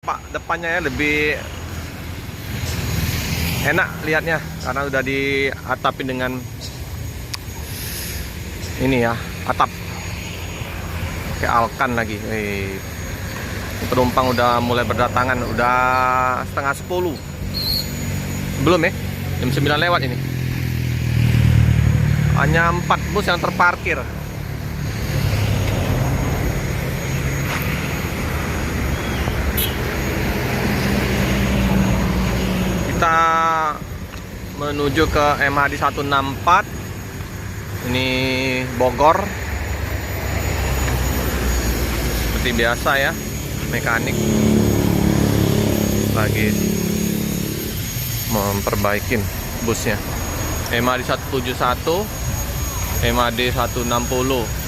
tampak depannya ya lebih enak lihatnya karena udah diatapin dengan ini ya, atap kayak alkan lagi. Penumpang udah mulai berdatangan, udah setengah 10 belum ya, jam 9 lewat ini. Hanya 4 bus yang terparkir. Kita menuju ke MHD 164. Ini Bogor. Seperti biasa ya, mekanik lagi memperbaikin busnya. MHD 171, MHD 160.